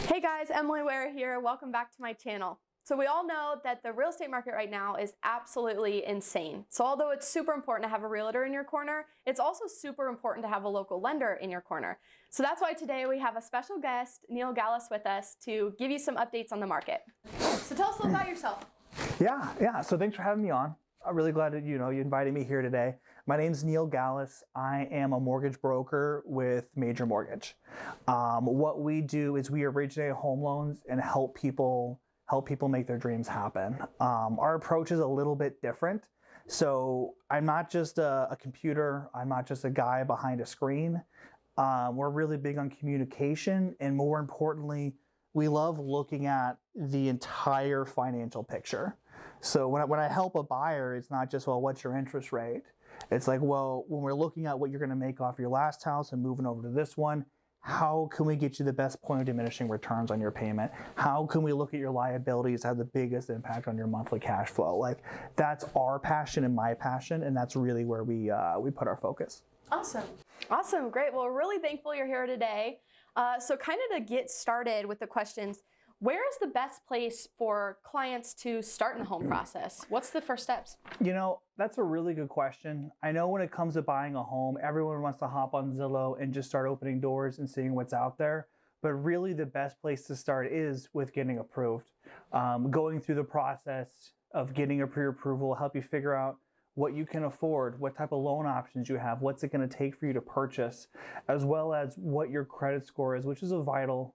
Hey guys, Emily Ware here. Welcome back to my channel. So we all know that the real estate market right now is absolutely insane. So although it's super important to have a realtor in your corner, it's also super important to have a local lender in your corner. So that's why today we have a special guest, Galas, with us to give you some updates on the market. So tell us a little about yourself. Yeah. So thanks for having me on. I'm really glad that you invited me here today. My name's Galas. I am a mortgage broker with Major Mortgage. What we do is we originate home loans and help people make their dreams happen. Our approach is a little bit different. So I'm not just a computer. I'm not just a guy behind a screen. We're really big on communication, and more importantly, we love looking at the entire financial picture. So when I help a buyer, it's not just, well, what's your interest rate? It's like, well, when we're looking at what you're going to make off your last house and moving over to this one, how can we get you the best point of diminishing returns on your payment? How can we look at your liabilities, have the biggest impact on your monthly cash flow? Like, that's our passion and my passion, and that's really where we put our focus. Awesome, great. Well, we're really thankful you're here today. So kind of to get started with the questions, where is the best place for clients to start in the home process? What's the first steps? That's a really good question. I know when it comes to buying a home, everyone wants to hop on Zillow and just start opening doors and seeing what's out there. But really the best place to start is with getting approved. Going through the process of getting a pre-approval will help you figure out what you can afford, what type of loan options you have, what's it going to take for you to purchase, as well as what your credit score is, which is a vital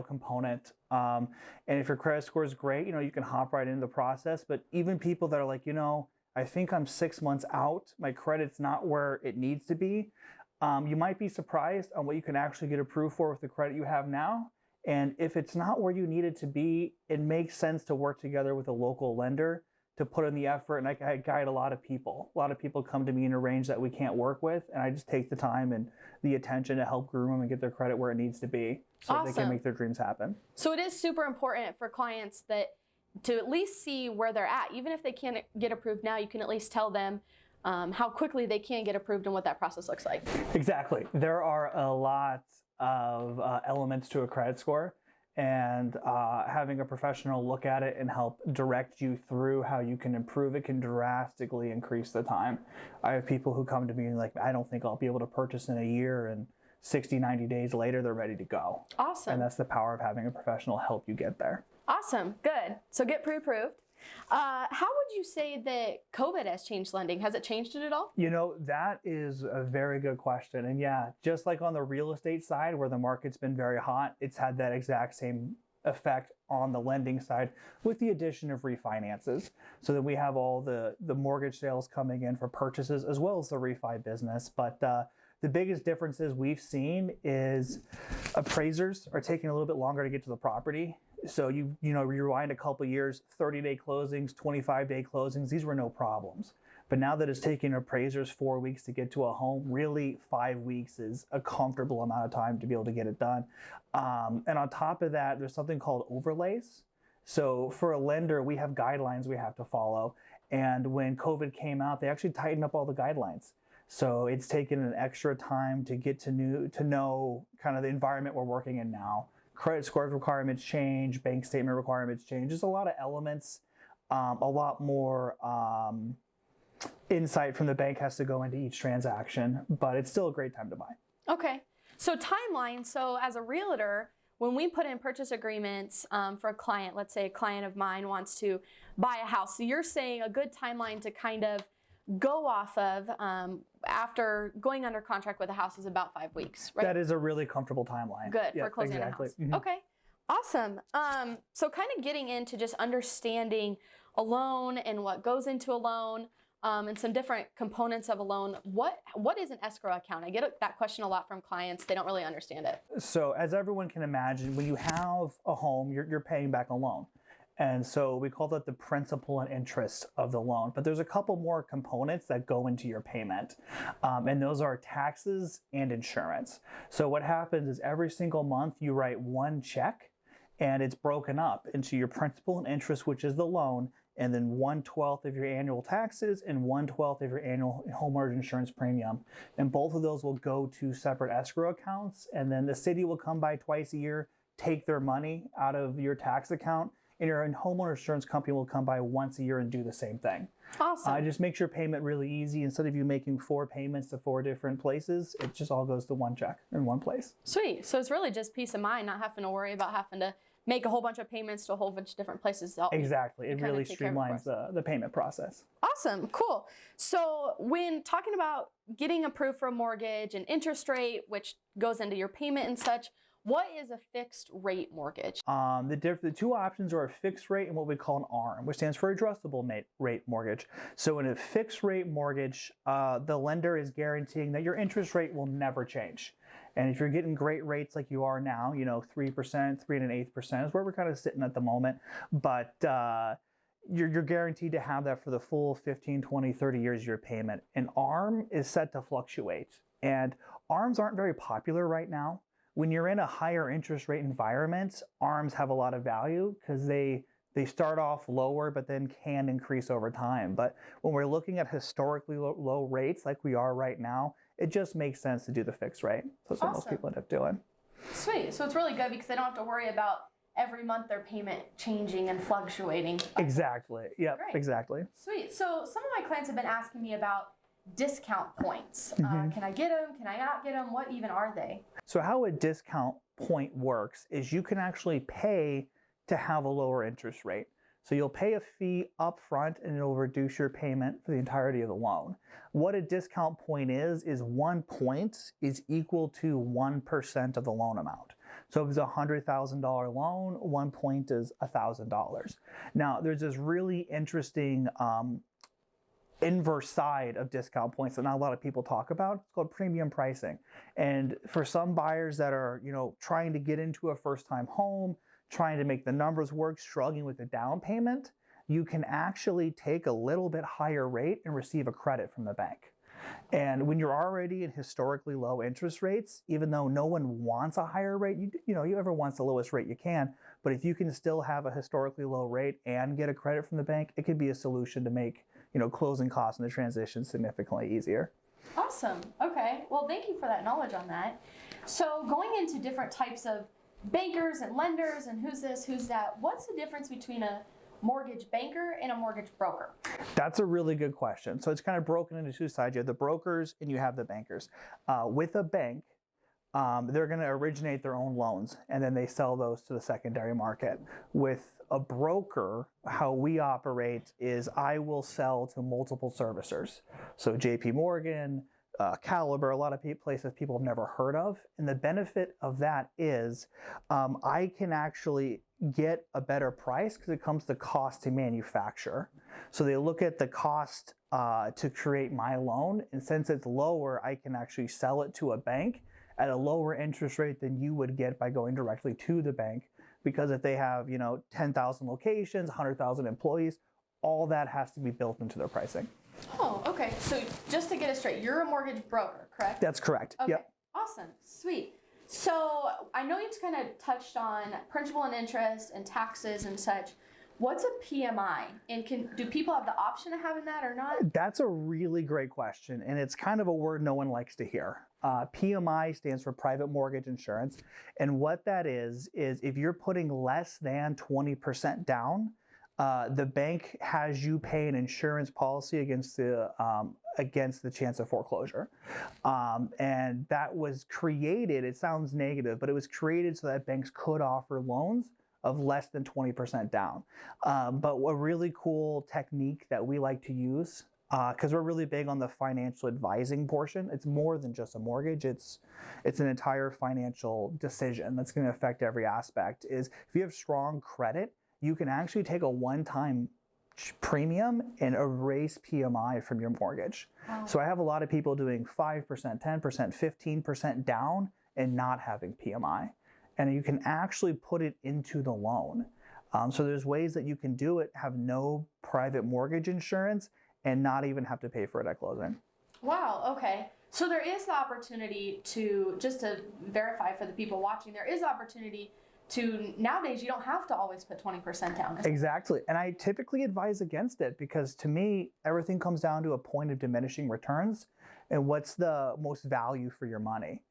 component. And if your credit score is great, you can hop right into the process. But even people that are like, I think I'm 6 months out, my credit's not where it needs to be, you might be surprised on what you can actually get approved for with the credit you have now. And if it's not where you need it to be, it makes sense to work together with a local lender to put in the effort. And I guide a lot of people. A lot of people come to me in a range that we can't work with, and I just take the time and the attention to help groom them and get their credit where it needs to be so Awesome. They can make their dreams happen. So it is super important for clients to at least see where they're at. Even if they can't get approved now, you can at least tell them how quickly they can get approved and what that process looks like. Exactly. There are a lot of elements to a credit score. And having a professional look at it and help direct you through how you can improve it can drastically increase the time. I have people who come to me and like, I don't think I'll be able to purchase in a year, and 60, 90 days later, they're ready to go. Awesome. And that's the power of having a professional help you get there. Awesome, good. So get pre-approved. How would you say that COVID has changed lending? Has it changed it at all? That is a very good question. And yeah, just like on the real estate side where the market's been very hot, it's had that exact same effect on the lending side with the addition of refinances. So that we have all the mortgage sales coming in for purchases as well as the refi business. But the biggest differences we've seen is appraisers are taking a little bit longer to get to the property. So you rewind a couple of years, 30-day closings, 25-day closings, these were no problems. But now that it's taking appraisers 4 weeks to get to a home, really 5 weeks is a comfortable amount of time to be able to get it done. And on top of that, there's something called overlays. So for a lender, we have guidelines we have to follow. And when COVID came out, they actually tightened up all the guidelines. So it's taken an extra time to get to know kind of the environment we're working in now. Credit score requirements change, bank statement requirements change. There's a lot of elements, a lot more insight from the bank has to go into each transaction, but it's still a great time to buy. Okay, so timeline. So as a realtor, when we put in purchase agreements for a client, let's say a client of mine wants to buy a house, so you're saying a good timeline to kind of go off of after going under contract with a house is about 5 weeks, right? That is a really comfortable timeline. Good, for closing exactly. A house. Mm-hmm. Okay, awesome. So kind of getting into just understanding a loan and what goes into a loan and some different components of a loan. What is an escrow account? I get that question a lot from clients. They don't really understand it. So as everyone can imagine, when you have a home, you're paying back a loan. And so we call that the principal and interest of the loan. But there's a couple more components that go into your payment. And those are taxes and insurance. So what happens is every single month you write one check, and it's broken up into your principal and interest, which is the loan, and then 1/12 of your annual taxes and 1/12 of your annual homeowner's insurance premium. And both of those will go to separate escrow accounts. And then the city will come by twice a year, take their money out of your tax account, and your homeowner insurance company will come by once a year and do the same thing. Awesome. It just makes your payment really easy. Instead of you making 4 payments to 4 different places, it just all goes to one check in one place. Sweet. So it's really just peace of mind, not having to worry about having to make a whole bunch of payments to a whole bunch of different places. Exactly. It really streamlines the payment process. Awesome. Cool. So when talking about getting approved for a mortgage and interest rate, which goes into your payment and such, what is a fixed rate mortgage? The 2 options are a fixed rate and what we call an ARM, which stands for adjustable rate mortgage. So in a fixed rate mortgage, the lender is guaranteeing that your interest rate will never change. And if you're getting great rates like you are now, 3%, 3.125% is where we're kind of sitting at the moment. But you're guaranteed to have that for the full 15, 20, 30 years of your payment. An ARM is set to fluctuate. And ARMs aren't very popular right now. When you're in a higher interest rate environment, ARMs have a lot of value because they start off lower but then can increase over time. But when we're looking at historically low rates like we are right now, it just makes sense to do the fixed rate. So that's what most people end up doing. Sweet. So it's really good because they don't have to worry about every month their payment changing and fluctuating. Exactly. Yep. Great. Exactly. Sweet. So some of my clients have been asking me about discount points. Can I get them? Can I not get them? What even are they? So how a discount point works is you can actually pay to have a lower interest rate. So you'll pay a fee up front and it'll reduce your payment for the entirety of the loan. What a discount point is 1 point is equal to 1% of the loan amount. So if it's a $100,000 loan, 1 point is $1,000. Now there's this really interesting inverse side of discount points that not a lot of people talk about. It's called premium pricing. And for some buyers that are, trying to get into a first-time home, trying to make the numbers work, struggling with the down payment, you can actually take a little bit higher rate and receive a credit from the bank. And when you're already in historically low interest rates, even though no one wants a higher rate, you ever wants the lowest rate you can, but if you can still have a historically low rate and get a credit from the bank, it could be a solution to make closing costs and the transition significantly easier. Awesome. Okay. Well, thank you for that knowledge on that. So going into different types of bankers and lenders and who's this, who's that, what's the difference between a mortgage banker and a mortgage broker? That's a really good question. So it's kind of broken into 2 sides. You have the brokers and you have the bankers. With a bank, they're going to originate their own loans and then they sell those to the secondary market. With a broker, how we operate is I will sell to multiple servicers. So JP Morgan, Caliber, a lot of places people have never heard of. And the benefit of that is I can actually get a better price because it comes to cost to manufacture. So they look at the cost to create my loan. And since it's lower, I can actually sell it to a bank at a lower interest rate than you would get by going directly to the bank. Because if they have, 10,000 locations, 100,000 employees, all that has to be built into their pricing. Oh, okay. So just to get it straight, you're a mortgage broker, correct? That's correct. Okay. Yep. Awesome. Sweet. So I know you just kind of touched on principal and interest and taxes and such. What's a PMI? And do people have the option of having that or not? That's a really great question. And it's kind of a word no one likes to hear. PMI stands for private mortgage insurance. And what that is if you're putting less than 20% down, the bank has you pay an insurance policy against the chance of foreclosure. And that was created, it sounds negative, but it was created so that banks could offer loans of less than 20% down. But a really cool technique that we like to use, because we're really big on the financial advising portion. It's more than just a mortgage. It's an entire financial decision that's going to affect every aspect. Is if you have strong credit, you can actually take a one-time premium and erase PMI from your mortgage. Wow. So I have a lot of people doing 5%, 10%, 15% down and not having PMI. And you can actually put it into the loan. So there's ways that you can do it, have no private mortgage insurance, and not even have to pay for it at closing. Wow, okay. So there is the opportunity to, just to verify for the people watching, there is opportunity to, nowadays you don't have to always put 20% down. Exactly. And I typically advise against it because to me, everything comes down to a point of diminishing returns and what's the most value for your money.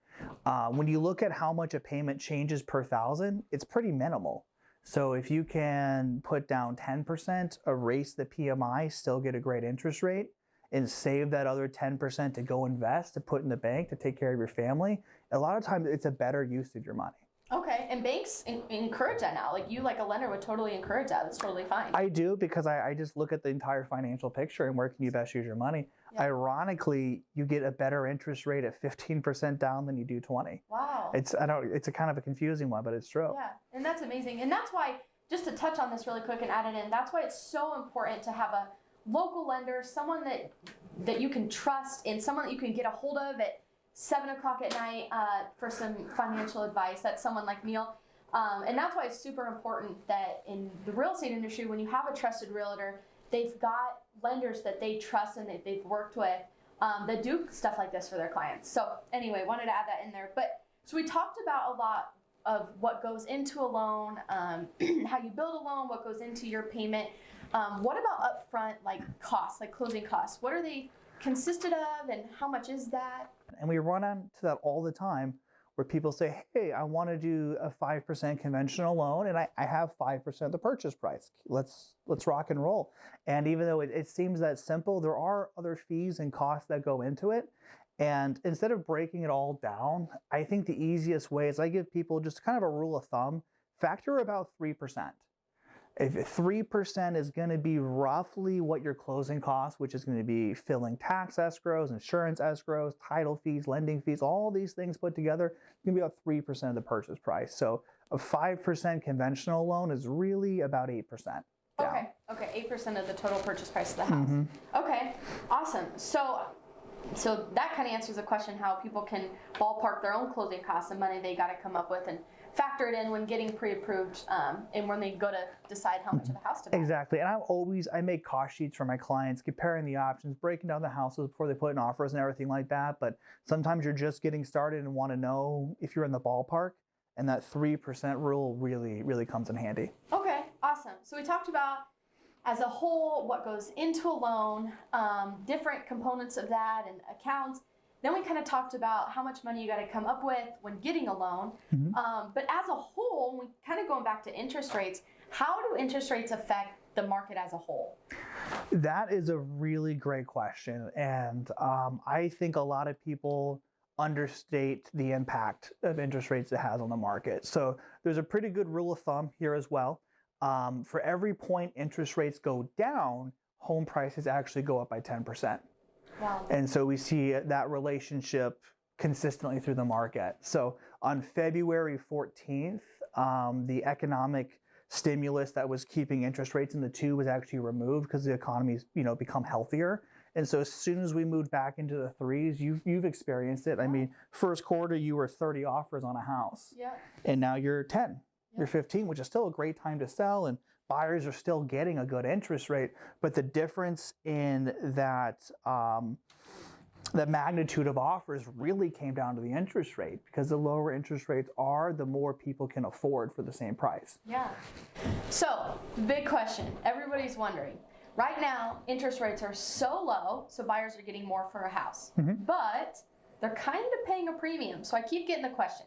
When you look at how much a payment changes per thousand, it's pretty minimal. So if you can put down 10%, erase the PMI, still get a great interest rate, and save that other 10% to go invest, to put in the bank, to take care of your family, a lot of times it's a better use of your money. Okay, and banks encourage that now. Like you, like a lender, would totally encourage that. That's totally fine. I do, because I just look at the entire financial picture and where can you best use your money. Yeah. Ironically, you get a better interest rate at 15% down than you do 20. Wow. It's a kind of a confusing one, but it's true. Yeah, and that's amazing. And that's why, just to touch on this really quick and add it in, that's why it's so important to have a local lender, someone that you can trust, and someone that you can get a hold of at 7 o'clock at night for some financial advice. That's someone like Neil. And that's why it's super important that in the real estate industry, when you have a trusted realtor, they've got lenders that they trust and that they've worked with that do stuff like this for their clients. So anyway, wanted to add that in there. But so we talked about a lot of what goes into a loan, how you build a loan, what goes into your payment. What about upfront, like costs, like closing costs? What are they consisted of, and how much is that? And we run into that all the time, where people say, hey, I want to do a 5% conventional loan, and I have 5% of the purchase price. Let's rock and roll. And even though it seems that simple, there are other fees and costs that go into it. And instead of breaking it all down, I think the easiest way is I give people just kind of a rule of thumb, factor about 3%. If 3% is going to be roughly what your closing costs, which is going to be filling tax escrows, insurance escrows, title fees, lending fees, all these things put together, it's going to be about 3% of the purchase price. So a 5% conventional loan is really about 8%. Down. Okay, 8% of the total purchase price of the house. Okay, awesome. So that kind of answers the question how people can ballpark their own closing costs and money they got to come up with and factor it in when getting pre-approved and when they go to decide how much of the house to buy. Exactly. And I make cost sheets for my clients, comparing the options, breaking down the houses before they put in offers and everything like that. But sometimes you're just getting started and want to know if you're in the ballpark, and that 3% rule really, really comes in handy. Okay, awesome. So we talked about, as a whole, what goes into a loan, different components of that and accounts. Then we kind of talked about how much money you got to come up with when getting a loan. But as a whole, we kind of going back to interest rates, how do interest rates affect the market as a whole? That is a really great question. And I think a lot of people understate the impact of interest rates it has on the market. So there's a pretty good rule of thumb here as well. For every point interest rates go down, home prices actually go up by 10%. Wow. And so we see that relationship consistently through the market. So on February 14th, the economic stimulus that was keeping interest rates in the 2 was actually removed because the economy's become healthier. And so as soon as we moved back into the 3s, you've experienced it. I mean, first quarter you were 30 offers on a house. Yeah. And now you're 10. You're 15, which is still a great time to sell, and buyers are still getting a good interest rate. But the difference in that the magnitude of offers really came down to the interest rate, because the lower interest rates are, the more people can afford for the same price. Yeah. So, big question. Everybody's wondering. Right now, interest rates are so low, so buyers are getting more for a house. But they're kind of paying a premium. So I keep getting the question,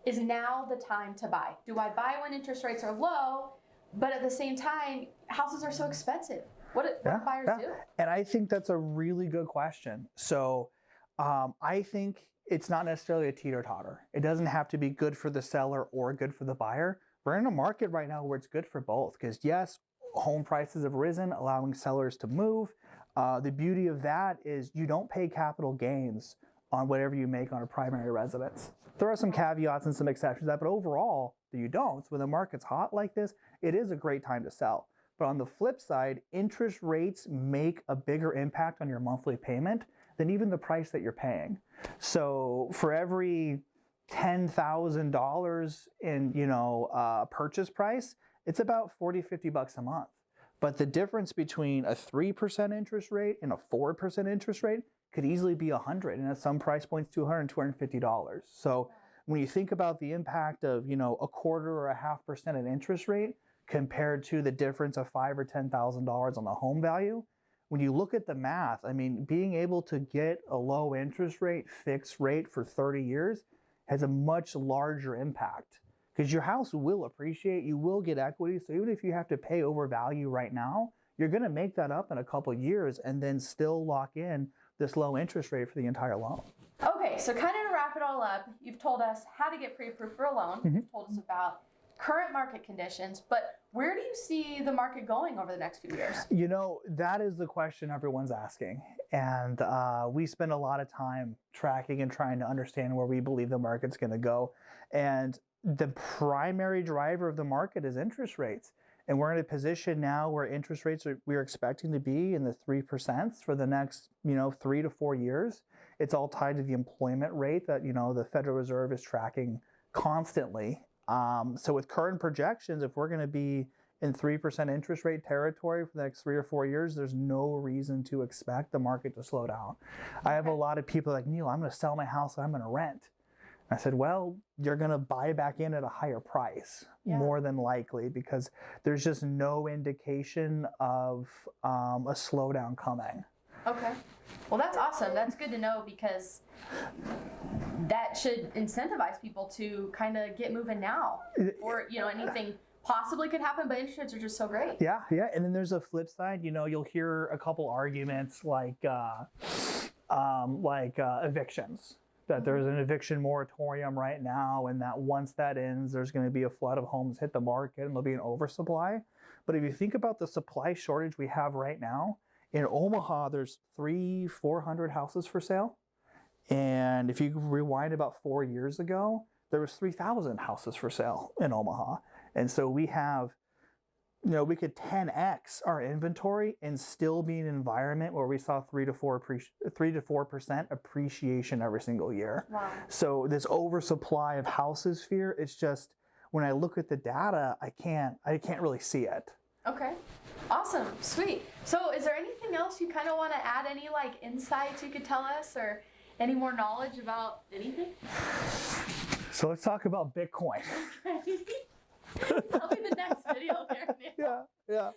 is now the time to buy? Do I buy when interest rates are low, but at the same time, houses are so expensive? What do buyers do? And I think that's a really good question. So I think it's not necessarily a teeter-totter. It doesn't have to be good for the seller or good for the buyer. We're in a market right now where it's good for both, because yes, home prices have risen, allowing sellers to move. The beauty of that is you don't pay capital gains on whatever you make on a primary residence. There are some caveats and some exceptions to that, but overall, you don't. So when the market's hot like this, it is a great time to sell. But on the flip side, interest rates make a bigger impact on your monthly payment than even the price that you're paying. So for every $10,000 in purchase price, it's about $40-50 a month. But the difference between a 3% interest rate and a 4% interest rate could easily be $100, and at some price points $200, $250. So when you think about the impact of a quarter or a 0.5% in interest rate compared to the difference of $5,000 or $10,000 on the home value, when you look at the math, I mean, being able to get a low interest rate, fixed rate for 30 years has a much larger impact because your house will appreciate, you will get equity. So even if you have to pay over value right now, you're going to make that up in a couple of years and then still lock in this low interest rate for the entire loan. Okay, so kind of to wrap it all up, you've told us how to get pre-approved for a loan. You've told us about current market conditions, but where do you see the market going over the next few years? You know, that is the question everyone's asking. And we spend a lot of time tracking and trying to understand where we believe the market's going to go. And the primary driver of the market is interest rates. And we're in a position now where interest rates we're expecting to be in the 3% for the next, 3 to 4 years. It's all tied to the employment rate that, the Federal Reserve is tracking constantly. So with current projections, if we're going to be in 3% interest rate territory for the next 3 or 4 years, there's no reason to expect the market to slow down. I have a lot of people like, Neil, I'm going to sell my house and I'm going to rent. I said, well, you're going to buy back in at a higher price, more than likely, because there's just no indication of a slowdown coming. Okay. Well, that's awesome. That's good to know because that should incentivize people to kind of get moving now. Or, anything possibly could happen, but interest rates are just so great. Yeah. And then there's a flip side. You'll hear a couple arguments like evictions. That there's an eviction moratorium right now, and that once that ends, there's going to be a flood of homes hit the market and there'll be an oversupply. But if you think about the supply shortage we have right now, in Omaha, there's 400 houses for sale. And if you rewind about 4 years ago, there was 3,000 houses for sale in Omaha. And so we have, we could 10x our inventory and still be in an environment where we saw 3 to 4% appreciation every single year. Wow. So this oversupply of houses fear, it's just, when I look at the data, I can't really see it. Okay. Awesome. Sweet. So is there anything else you kind of want to add? Any insights you could tell us or any more knowledge about anything? So let's talk about Bitcoin. Okay. That'll be the next video there. Yeah.